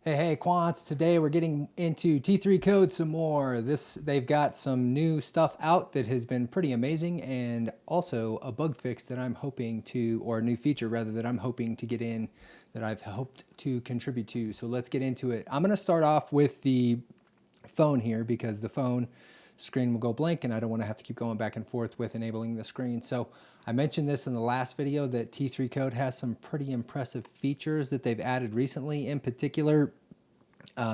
Hey, quants, today we're getting into T3 code some more. They've got some new stuff out that has been pretty amazing, and also a bug fix that I'm hoping to, or a new feature rather, that I'm hoping to get in, that I've hoped to contribute to. So let's get into it. I'm gonna start off with the phone here because the phone screen will go blank and I don't want to have to keep going back and forth with enabling the screen. So I mentioned this in the last video that T3 code has some pretty impressive features that they've added recently. In particular,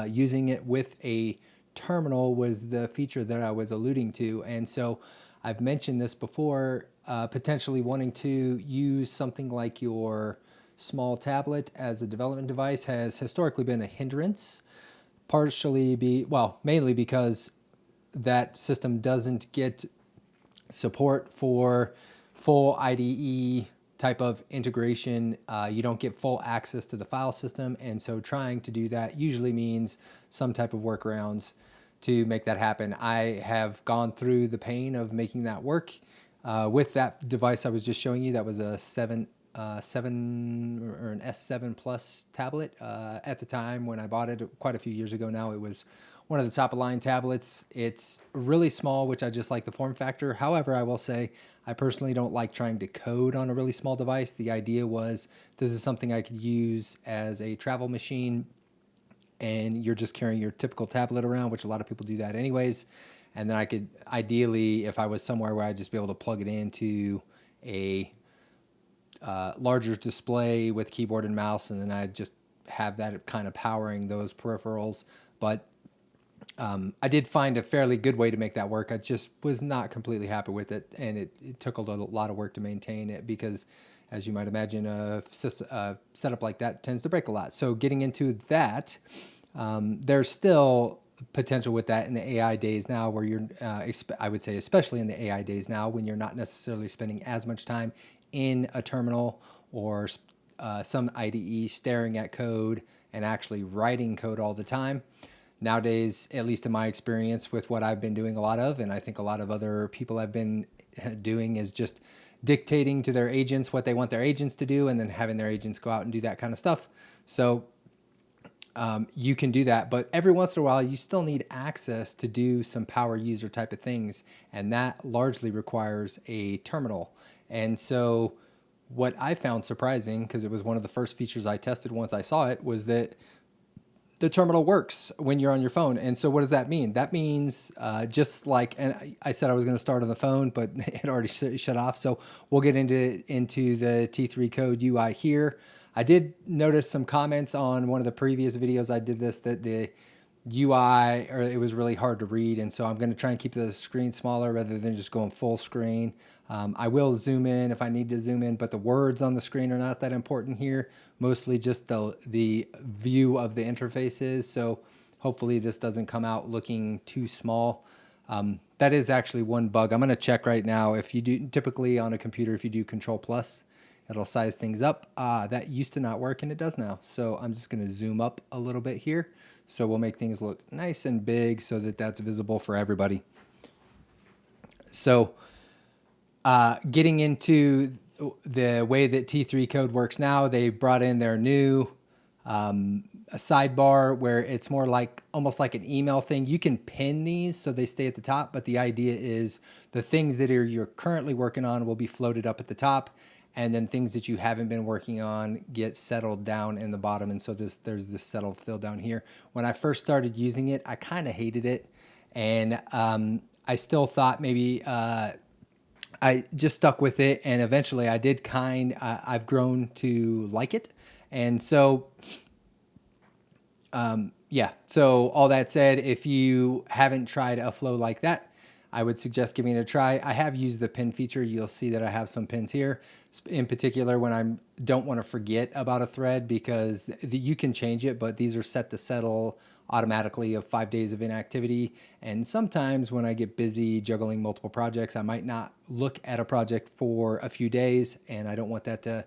using it with a terminal was the feature that I was alluding to. And so I've mentioned this before, potentially wanting to use something like your small tablet as a development device has historically been a hindrance, mainly because that system doesn't get support for full IDE type of integration. You don't get full access to the file system, and so trying to do that usually means some type of workarounds to make that happen. I have gone through the pain of making that work with that device I was just showing you. That was a 7 or an S7 Plus tablet. At the time when I bought it quite a few years ago now, it was one of the top of line tablets. It's really small, which I just like the form factor. However, I will say I personally don't like trying to code on a really small device. The idea was this is something I could use as a travel machine, and you're just carrying your typical tablet around, which a lot of people do that anyways. And then I could ideally, if I was somewhere where I'd just be able to plug it into a larger display with keyboard and mouse, and then I'd just have that kind of powering those peripherals. But I did find a fairly good way to make that work. I just was not completely happy with it, and it took a lot of work to maintain it because, as you might imagine, a setup like that tends to break a lot. So getting into that, there's still potential with that in the AI days now where you're, I would say especially in the AI days now when you're not necessarily spending as much time in a terminal or some IDE staring at code and actually writing code all the time. Nowadays, at least in my experience with what I've been doing a lot of, and I think a lot of other people have been doing, is just dictating to their agents what they want their agents to do and then having their agents go out and do that kind of stuff. So you can do that, but every once in a while you still need access to do some power user type of things, and that largely requires a terminal. And so what I found surprising, because it was one of the first features I tested once I saw it, was that the terminal works when you're on your phone. And so what does that mean? That means just like, and I said I was going to start on the phone, but it already shut off. So we'll get into the T3 code UI here. I did notice some comments on one of the previous videos I did this, that the UI, or it was really hard to read, and so I'm going to try and keep the screen smaller rather than just going full screen. I will zoom in if I need to zoom in, but the words on the screen are not that important here, mostly just the view of the interfaces. So hopefully this doesn't come out looking too small. That is actually one bug. I'm going to check right now. If you do, typically on a computer, if you do Control Plus, it'll size things up. That used to not work, and it does now. So I'm just going to zoom up a little bit here. So we'll make things look nice and big so that that's visible for everybody. So getting into the way that T3 code works now, they brought in their new a sidebar where it's more like almost like an email thing. You can pin these so they stay at the top, but the idea is the things that you're currently working on will be floated up at the top, and then things that you haven't been working on get settled down in the bottom. And so there's this settled fill down here. When I first started using it, I kind of hated it, and I still thought maybe I just stuck with it, and eventually I did I've grown to like it. And so yeah, so all that said, if you haven't tried a flow like that, I would suggest giving it a try. I have used the pin feature. You'll see that I have some pins here, in particular when I don't want to forget about a thread, because you can change it, but these are set to settle automatically of 5 days of inactivity. And sometimes when I get busy juggling multiple projects, I might not look at a project for a few days, and I don't want that to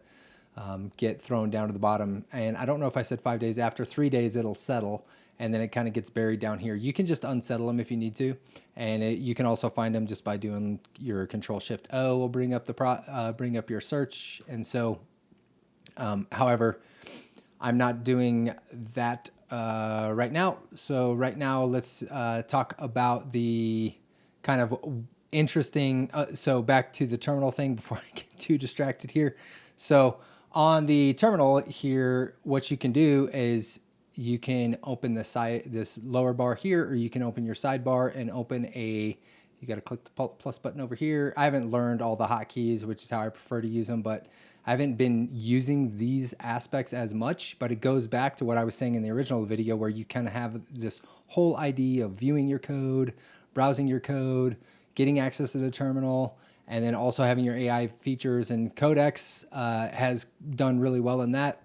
get thrown down to the bottom. And I don't know if I said 5 days. After 3 days, it'll settle, and then it kind of gets buried down here. You can just unsettle them if you need to, and you can also find them just by doing your Control-Shift-O will bring up bring up your search. And so, however, I'm not doing that right now. So right now, let's talk about the kind of interesting. So back to the terminal thing before I get too distracted here. So on the terminal here, what you can do is you can open this lower bar here, or you can open your sidebar and open a. You got to click the plus button over here. I haven't learned all the hotkeys, which is how I prefer to use them, but I haven't been using these aspects as much, but it goes back to what I was saying in the original video, where you kind of have this whole idea of viewing your code, browsing your code, getting access to the terminal, and then also having your AI features. And Codex has done really well in that,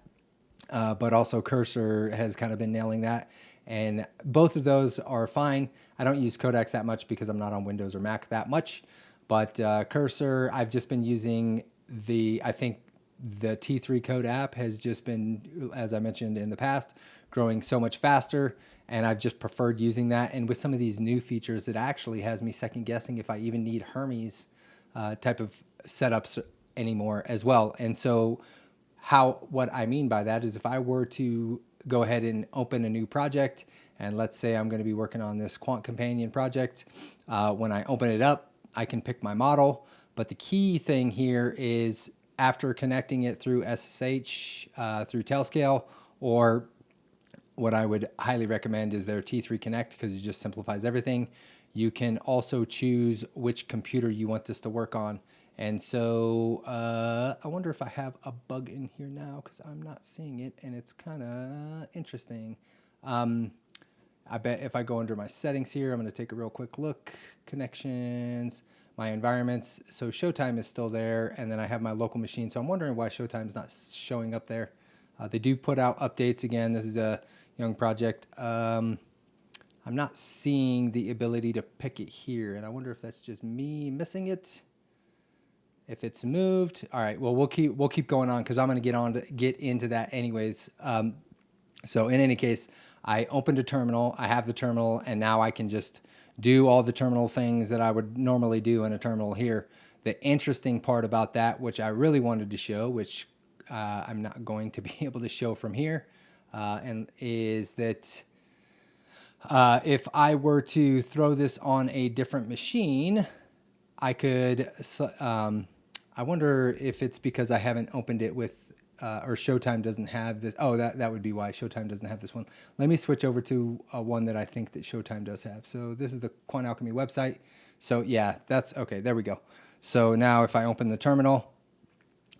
but also Cursor has kind of been nailing that. And both of those are fine. I don't use Codex that much because I'm not on Windows or Mac that much. But Cursor, I've just been using I think the T3 Code app has just been, as I mentioned in the past, growing so much faster. And I've just preferred using that. And with some of these new features, it actually has me second guessing if I even need Hermes type of setups anymore as well. And so what I mean by that is if I were to go ahead and open a new project, and let's say I'm going to be working on this Quant Companion project, when I open it up, I can pick my model. But the key thing here is after connecting it through SSH, through Tailscale, or what I would highly recommend is their T3 Connect, because it just simplifies everything. You can also choose which computer you want this to work on. And so I wonder if I have a bug in here now, because I'm not seeing it, and it's kind of interesting. I bet if I go under my settings here, I'm going to take a real quick look. Connections, my environments. So Showtime is still there, and then I have my local machine. So I'm wondering why Showtime is not showing up there. They do put out updates. Again, this is a young project. I'm not seeing the ability to pick it here, and I wonder if that's just me missing it. If it's moved, all right. Well, we'll keep going on because I'm going to get into that anyways. So in any case, I opened a terminal. I have the terminal, and now I can just do all the terminal things that I would normally do in a terminal here. The interesting part about that, which I really wanted to show, which I'm not going to be able to show from here, and is that if I were to throw this on a different machine, I could. I wonder if it's because I haven't opened it with, or Showtime doesn't have this. Oh, that would be why Showtime doesn't have this one. Let me switch over to one that I think that Showtime does have. So this is the Quant Alchemy website. So yeah, that's okay. There we go. So now if I open the terminal,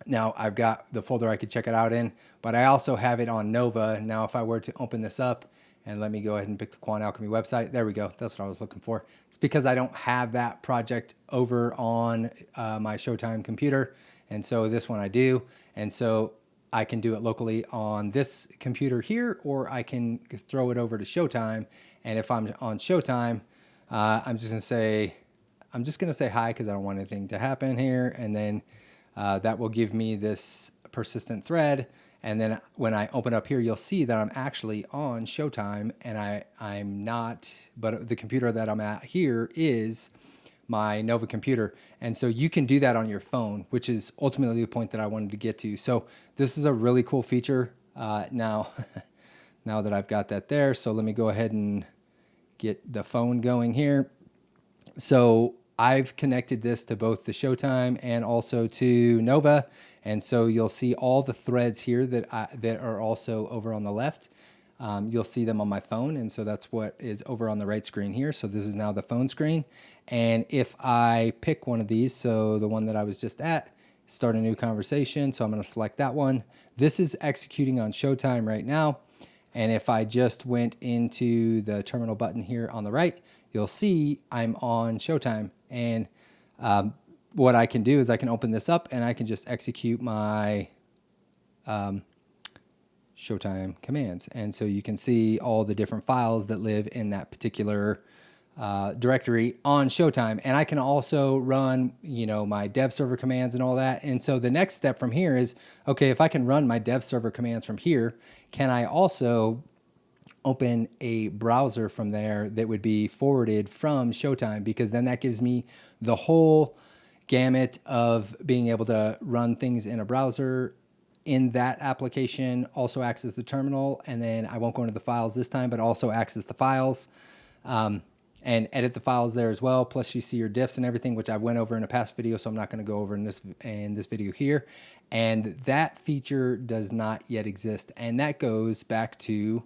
now I've got the folder I could check it out in, but I also have it on Nova. Now if I were to open this up, and let me go ahead and pick the Quant Alchemy website. There we go. That's what I was looking for. It's because I don't have that project over on my Showtime computer. And so this one I do. And so I can do it locally on this computer here, or I can throw it over to Showtime. And if I'm on Showtime, I'm just going to say hi because I don't want anything to happen here. And then that will give me this persistent thread. And then when I open up here, you'll see that I'm actually on Showtime, and I'm not, but the computer that I'm at here is my Nova computer. And so you can do that on your phone, which is ultimately the point that I wanted to get to. So this is a really cool feature now that I've got that there. So let me go ahead and get the phone going here. So I've connected this to both the Showtime and also to Nova. And so you'll see all the threads here that are also over on the left. You'll see them on my phone. And so that's what is over on the right screen here. So this is now the phone screen. And if I pick one of these, so the one that I was just at, start a new conversation. So I'm going to select that one. This is executing on Showtime right now. And if I just went into the terminal button here on the right, you'll see I'm on Showtime. And what I can do is I can open this up and I can just execute my Showtime commands. And so you can see all the different files that live in that particular directory on Showtime. And I can also run, my dev server commands and all that. And so the next step from here is, okay, if I can run my dev server commands from here, can I also open a browser from there that would be forwarded from Showtime? Because then that gives me the whole gamut of being able to run things in a browser in that application also acts as the terminal, and then I won't go into the files this time, but also acts as the files, and edit the files there as well. Plus you see your diffs and everything, which I went over in a past video, so I'm not going to go over in this video here. And that feature does not yet exist, and that goes back to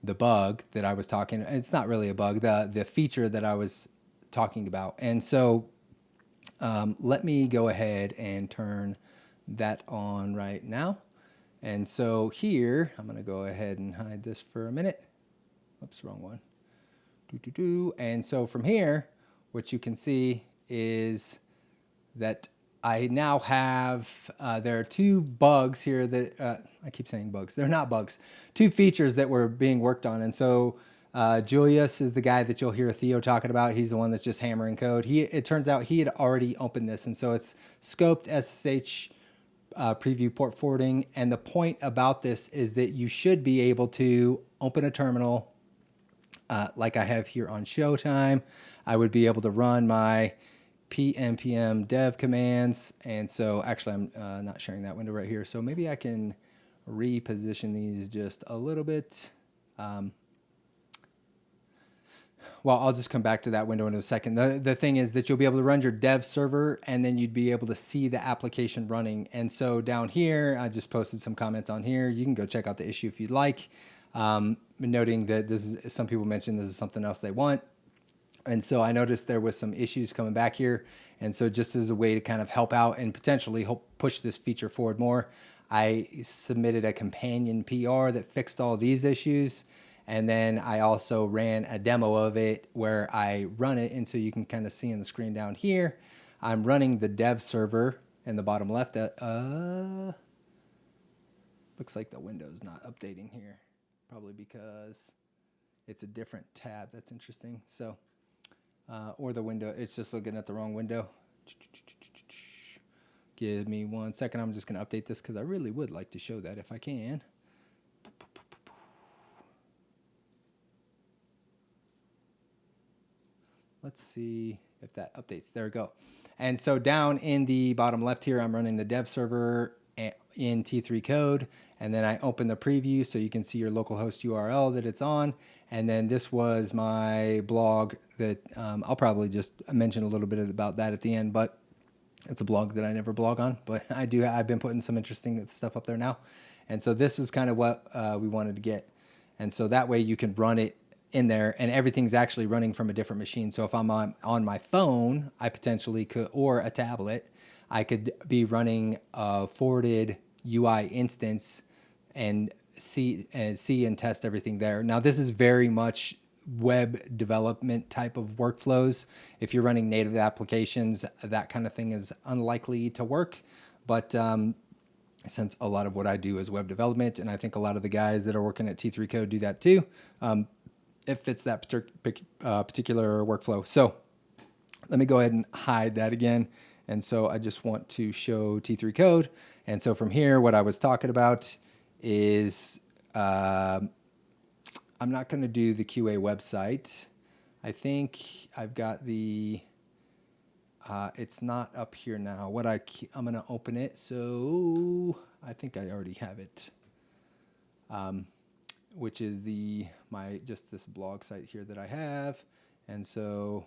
the bug that I was talking. It's not really a bug, the feature that I was talking about. And so let me go ahead and turn that on right now. And so here, I'm going to go ahead and hide this for a minute. Oops, wrong one. And so from here, what you can see is that I now have, there are two bugs here that, I keep saying bugs, they're not bugs, two features that were being worked on. And so Julius is the guy that you'll hear Theo talking about. He's the one that's just hammering code. It turns out he had already opened this. And so it's scoped SSH preview port forwarding. And the point about this is that you should be able to open a terminal like I have here on Showtime. I would be able to run my pnpm dev commands. And so actually I'm not sharing that window right here. So maybe I can reposition these just a little bit. Well, I'll just come back to that window in a second. The thing is that you'll be able to run your dev server, and then you'd be able to see the application running. And so down here, I just posted some comments on here. You can go check out the issue if you'd like. Noting that this is, some people mentioned this is something else they want. And so I noticed there was some issues coming back here. And so just as a way to kind of help out and potentially help push this feature forward more, I submitted a companion PR that fixed all these issues. And then I also ran a demo of it where I run it. And so you can kind of see on the screen down here, I'm running the dev server in the bottom left. Looks like the window's not updating here. Probably because it's a different tab. That's interesting. So, or the window, it's just looking at the wrong window. Give me 1 second. I'm just going to update this because I really would like to show that if I can. Let's see if that updates. There we go. And so down in the bottom left here, I'm running the dev server in T3 code, and then I open the preview so you can see your localhost URL that it's on. And then this was my blog that I'll probably just mention a little bit about that at the end, but it's a blog that I never blog on, but I've been putting some interesting stuff up there now. And so this was kind of what we wanted to get. And so that way you can run it in there and everything's actually running from a different machine. So if I'm on my phone, I potentially could, or a tablet, I could be running a forwarded UI instance and see and test everything there. Now this is very much web development type of workflows. If you're running native applications, that kind of thing is unlikely to work. But since a lot of what I do is web development, and I think a lot of the guys that are working at T3 Code do that too, it fits that particular workflow. So let me go ahead and hide that again. And so I just want to show T3 Code. And so from here, what I was talking about is I'm not going to do the QA website. I think I've got the, it's not up here now. I'm going to open it. So I think I already have it, which is just this blog site here that I have. And so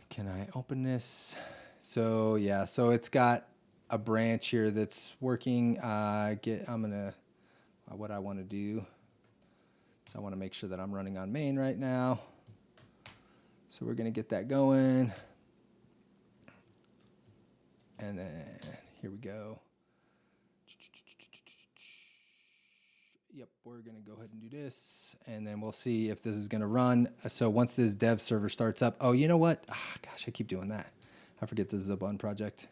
can I open this? So yeah, so it's got a branch here that's working. What I want to do, so I want to make sure that I'm running on main right now. So we're going to get that going. And then here we go. Yep, we're going to go ahead and do this, and then we'll see if this is going to run. So once this dev server starts up, oh, you know what? Gosh, I keep doing that. I forget this is a Bun project.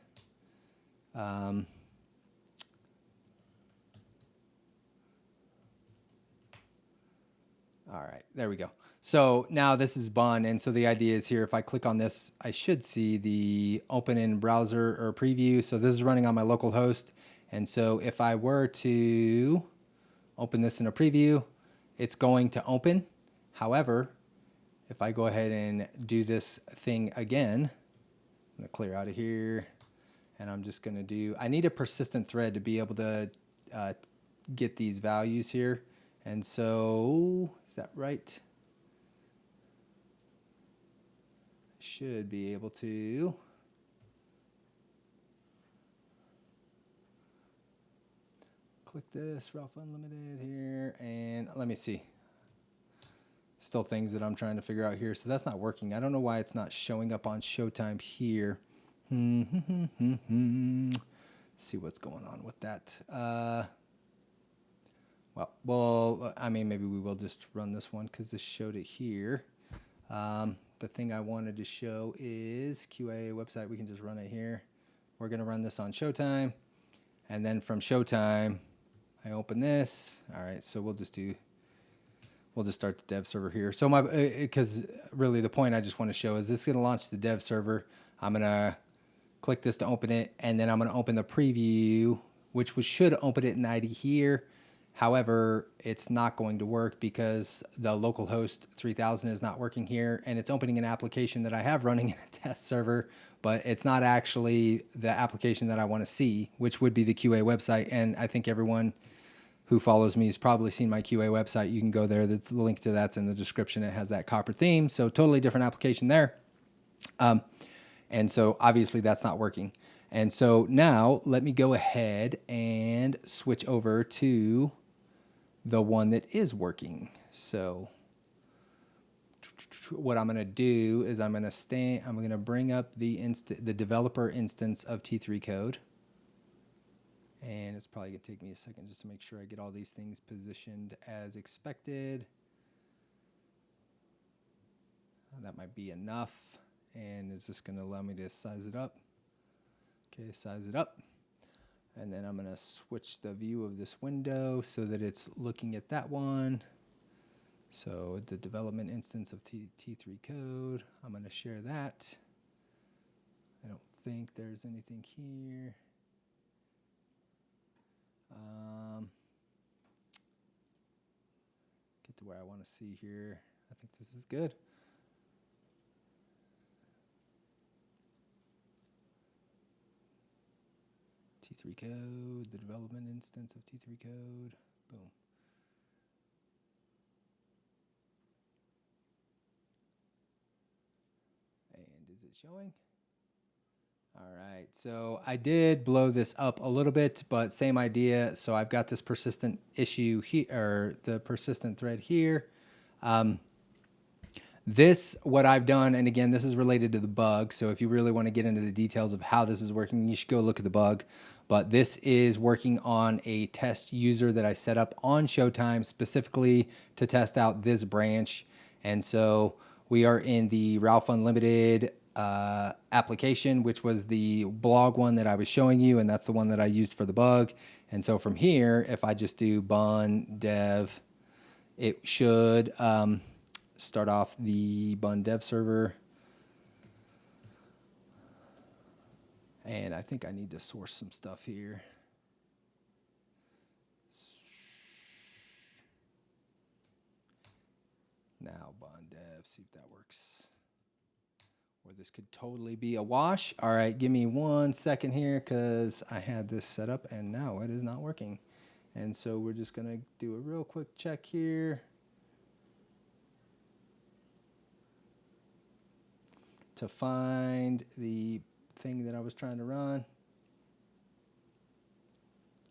All right, there we go. So now this is Bun, and so the idea is here, if I click on this, I should see the open in browser or preview. So this is running on my local host, and so if I were to open this in a preview, it's going to open. However, if I go ahead and do this thing again, I'm going to clear out of here, And I'm just going to do, I need a persistent thread to be able to get these values here. And so, is that right? Should be able to. Click this, Ralph Unlimited here, and let me see. Still things that I'm trying to figure out here. So that's not working. I don't know why it's not showing up on Showtime here. See what's going on with that. Well, I mean, maybe we will just run this one because this showed it here. The thing I wanted to show is QA website. We can just run it here. We're going to run this on Showtime. And then from Showtime, I open this. All right, so we'll just start the dev server here. So because really the point I just want to show is this is going to launch the dev server. I'm going to click this to open it, and then I'm going to open the preview, which should open it in ID here. However, it's not going to work because the localhost 3000 is not working here, and it's opening an application that I have running in a test server, but it's not actually the application that I want to see, which would be the QA website. And I think everyone who follows me has probably seen my QA website. You can go there. The link to that's in the description. It has that copper theme, so totally different application there. And so obviously that's not working. And so now let me go ahead and switch over to the one that is working. So what I'm going to do is I'm going to bring up the developer instance of T3 code. And it's probably going to take me a second just to make sure I get all these things positioned as expected. That might be enough. And is this going to allow me to size it up? Okay, size it up. And then I'm going to switch the view of this window so that it's looking at that one. So the development instance of T3 code, I'm going to share that. I don't think there's anything here. Get to where I want to see here. I think this is good. T3 code, the development instance of T3 code, boom. And is it showing? All right, so I did blow this up a little bit, but same idea. So I've got this persistent issue here, or the persistent thread here. What I've done, and again, this is related to the bug, so if you really want to get into the details of how this is working, you should go look at the bug. But this is working on a test user that I set up on Showtime specifically to test out this branch. And so we are in the Ralph Unlimited application, which was the blog one that I was showing you, and that's the one that I used for the bug. And so from here, if I just do bun dev, it should start off the bun dev server. And I think I need to source some stuff here. Now bun dev, see if that works. Or this could totally be a wash. All right, give me 1 second here because I had this set up and now it is not working. And so we're just gonna do a real quick check here. To find the thing that I was trying to run.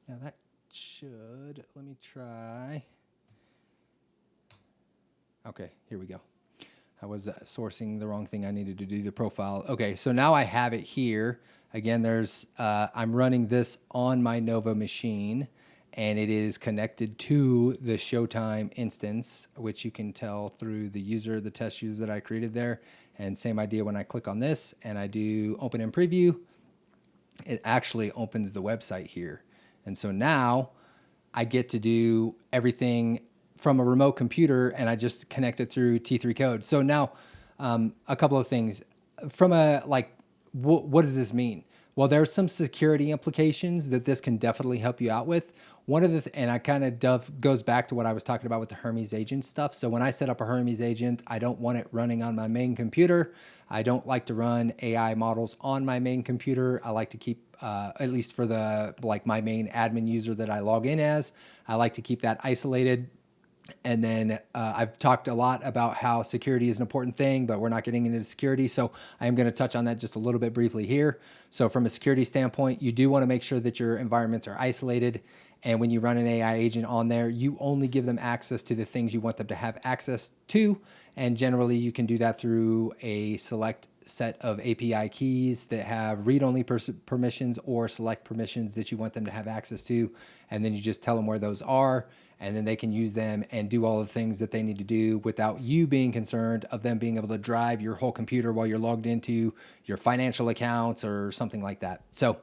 Now that should, let me try. Okay, here we go. I was sourcing the wrong thing. I needed to do the profile. Okay, so now I have it here. Again, I'm running this on my Nova machine, and it is connected to the Showtime instance, which you can tell through the test user that I created there. And same idea when I click on this and I do open in preview, it actually opens the website here. And so now I get to do everything from a remote computer, and I just connect it through T3 code. So now a couple of things from what does this mean? Well, there are some security implications that this can definitely help you out with. one of the, and I kind of goes back to what I was talking about with the Hermes agent stuff. So when I set up a Hermes agent, I don't want it running on my main computer. I don't like to run AI models on my main computer. I like to keep, at least for the, like my main admin user that I log in as, I like to keep that isolated. And then I've talked a lot about how security is an important thing, but we're not getting into security. So I am going to touch on that just a little bit briefly here. So from a security standpoint, you do want to make sure that your environments are isolated. And when you run an AI agent on there, you only give them access to the things you want them to have access to. And generally you can do that through a select set of API keys that have read-only permissions or select permissions that you want them to have access to. And then you just tell them where those are, and then they can use them and do all the things that they need to do without you being concerned of them being able to drive your whole computer while you're logged into your financial accounts or something like that. So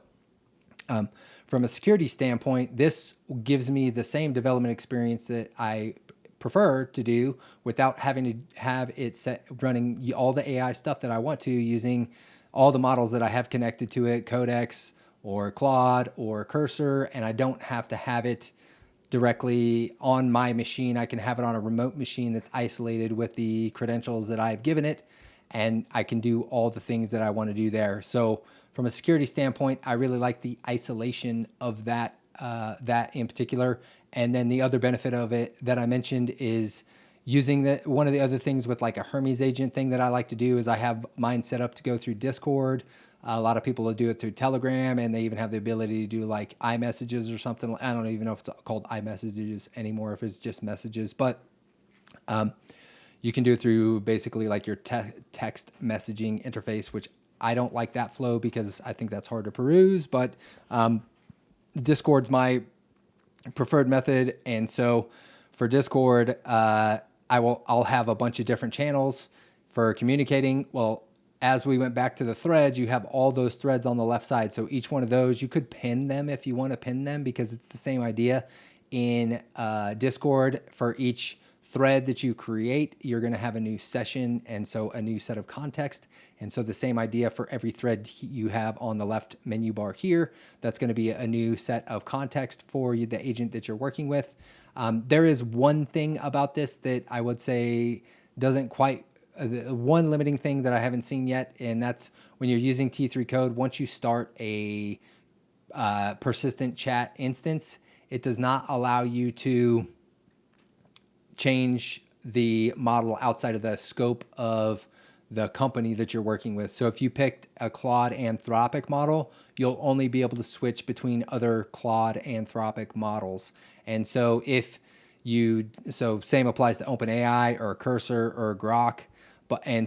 from a security standpoint, this gives me the same development experience that I prefer to do without having to have it set running all the AI stuff that I want to, using all the models that I have connected to it, Codex or Claude or Cursor, and I don't have to have it directly on my machine. I can have it on a remote machine that's isolated with the credentials that I've given it, and I can do all the things that I want to do there. So from a security standpoint, I really like the isolation of that in particular. And then the other benefit of it that I mentioned is using one of the other things with like a Hermes agent thing that I like to do is I have mine set up to go through Discord. A lot of people will do it through Telegram, and they even have the ability to do like iMessages or something. I don't even know if it's called iMessages anymore, if it's just messages, but you can do it through basically like your text messaging interface, which I don't like that flow because I think that's hard to peruse, but Discord's my preferred method. And so for Discord, I'll have a bunch of different channels for communicating. Well, as we went back to the threads, you have all those threads on the left side. So each one of those, you could pin them if you want to pin them, because it's the same idea in Discord. For each thread that you create, you're going to have a new session, and so a new set of context. And so the same idea for every thread you have on the left menu bar here, that's going to be a new set of context for you, the agent that you're working with. There is one thing about this that I would say doesn't quite, one limiting thing that I haven't seen yet, and that's when you're using T3 code, once you start a persistent chat instance, it does not allow you to change the model outside of the scope of the company that you're working with. So if you picked a Claude Anthropic model, you'll only be able to switch between other Claude Anthropic models. And so same applies to OpenAI or Cursor or Grok. I'm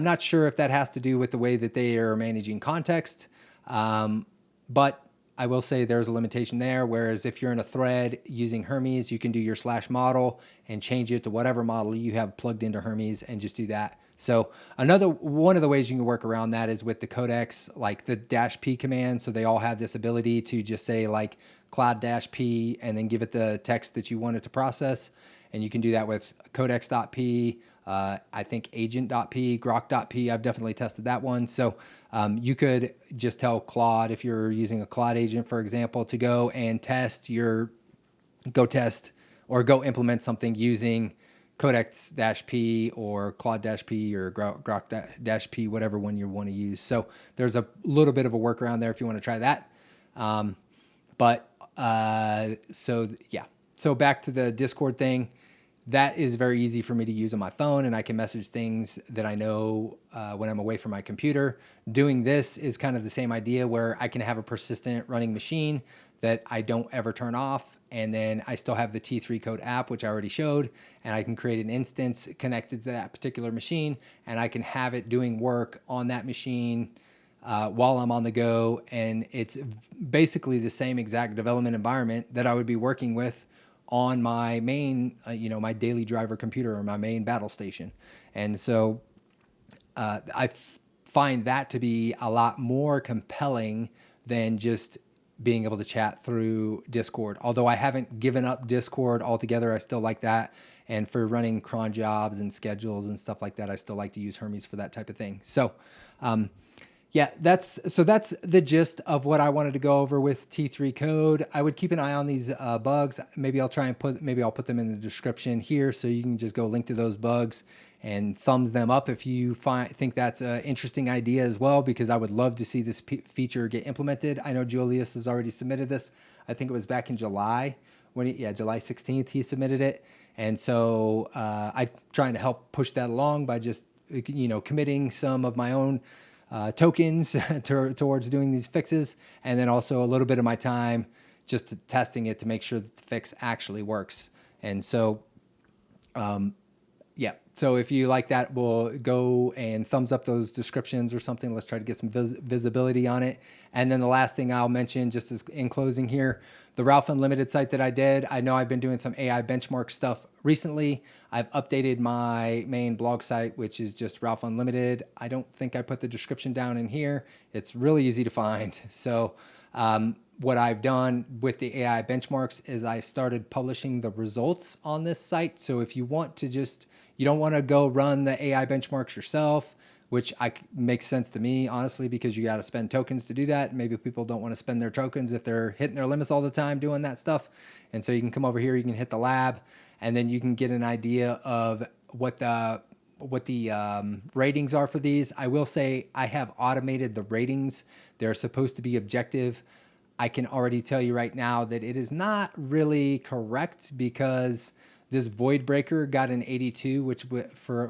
not sure if that has to do with the way that they are managing context, but I will say there's a limitation there, whereas if you're in a thread using Hermes, you can do your /model and change it to whatever model you have plugged into Hermes and just do that. So one of the ways you can work around that is with the codex, like the -p command. So they all have this ability to just say like cloud-p and then give it the text that you want it to process. And you can do that with codex.p, I think agent.p, grok.p. I've definitely tested that one. So you could just tell Claude, if you're using a Claude agent, for example, to go and go implement something using codex-p or claude-p or grok-p, whatever one you want to use. So there's a little bit of a workaround there if you want to try that. So back to the Discord thing. That is very easy for me to use on my phone, and I can message things that I know when I'm away from my computer. Doing this is kind of the same idea, where I can have a persistent running machine that I don't ever turn off, and then I still have the T3 Code app, which I already showed, and I can create an instance connected to that particular machine, and I can have it doing work on that machine while I'm on the go, and it's basically the same exact development environment that I would be working with on my main, my daily driver computer or my main battle station. And so I find that to be a lot more compelling than just being able to chat through Discord. Although I haven't given up Discord altogether, I still like that. And for running cron jobs and schedules and stuff like that, I still like to use Hermes for that type of thing. So Yeah, that's the gist of what I wanted to go over with T3 code. I would keep an eye on these bugs. Maybe I'll put them in the description here, so you can just go link to those bugs and thumbs them up if you think that's an interesting idea as well, because I would love to see this feature get implemented. I know Julius has already submitted this. I think it was back in July July 16th he submitted it, and so I'm trying to help push that along by just committing some of my own tokens towards doing these fixes, and then also a little bit of my time just testing it to make sure that the fix actually works. And so, yeah. So if you like that, we'll go and thumbs up those descriptions or something. Let's try to get some visibility on it. And then the last thing I'll mention, just as in closing here, the Ralph Unlimited site that I did. I know I've been doing some AI benchmark stuff recently. I've updated my main blog site, which is just Ralph Unlimited. I don't think I put the description down in here. It's really easy to find. So what I've done with the AI benchmarks is I started publishing the results on this site. So if you want to you don't want to go run the AI benchmarks yourself, which makes sense to me, honestly, because you got to spend tokens to do that. Maybe people don't want to spend their tokens if they're hitting their limits all the time doing that stuff. And so you can come over here, you can hit the lab, and then you can get an idea of what the ratings are for these. I will say I have automated the ratings. They're supposed to be objective. I can already tell you right now that it is not really correct, because this void breaker got an 82, which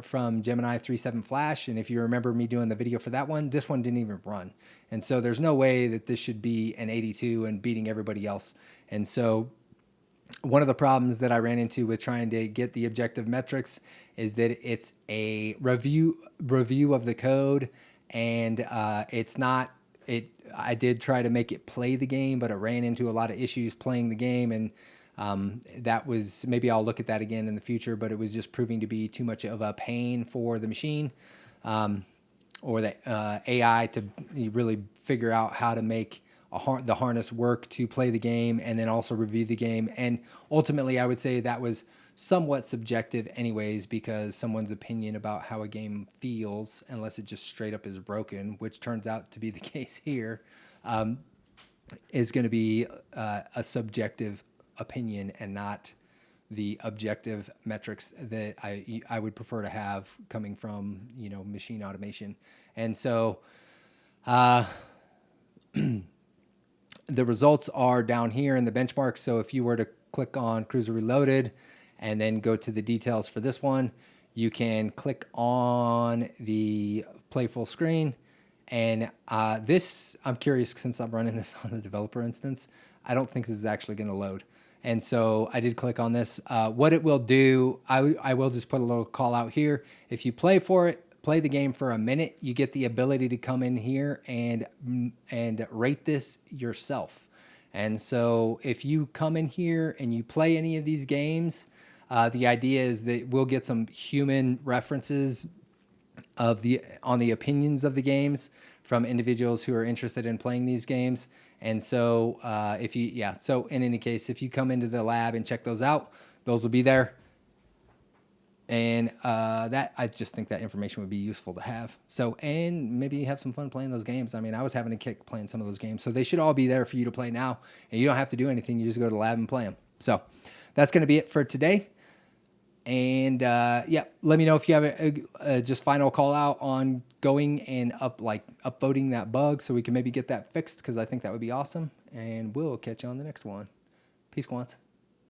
from Gemini 3.7 Flash. And if you remember me doing the video for that one, this one didn't even run. And so there's no way that this should be an 82 and beating everybody else. And so one of the problems that I ran into with trying to get the objective metrics is that it's a review of the code, and it's not. I did try to make it play the game, but it ran into a lot of issues playing the game, and that was, maybe I'll look at that again in the future, but it was just proving to be too much of a pain for the machine or the AI to really figure out how to make the harness work to play the game and then also review the game. And ultimately, I would say that was somewhat subjective anyways, because someone's opinion about how a game feels, unless it just straight up is broken, which turns out to be the case here, is going to be a subjective opinion and not the objective metrics that I would prefer to have coming from machine automation. And so the results are down here in the benchmark. So if you were to click on Cruiser Reloaded and then go to the details for this one, you can click on the play full screen. And this, I'm curious, since I'm running this on the developer instance, I don't think this is actually going to load. And so I did click on this. What it will do, I will just put a little call out here. If you play the game for a minute, you get the ability to come in here and rate this yourself. And so if you come in here and you play any of these games, the idea is that we'll get some human references on the opinions of the games from individuals who are interested in playing these games. And so so in any case, if you come into the lab and check those out, those will be there. And I just think that information would be useful to have. So, and maybe have some fun playing those games. I mean, I was having a kick playing some of those games. So they should all be there for you to play now. And you don't have to do anything. You just go to the lab and play them. So that's going to be it for today. And let me know if you have a just final call out on going and upvoting that bug so we can maybe get that fixed, because I think that would be awesome. And we'll catch you on the next one. Peace, quants.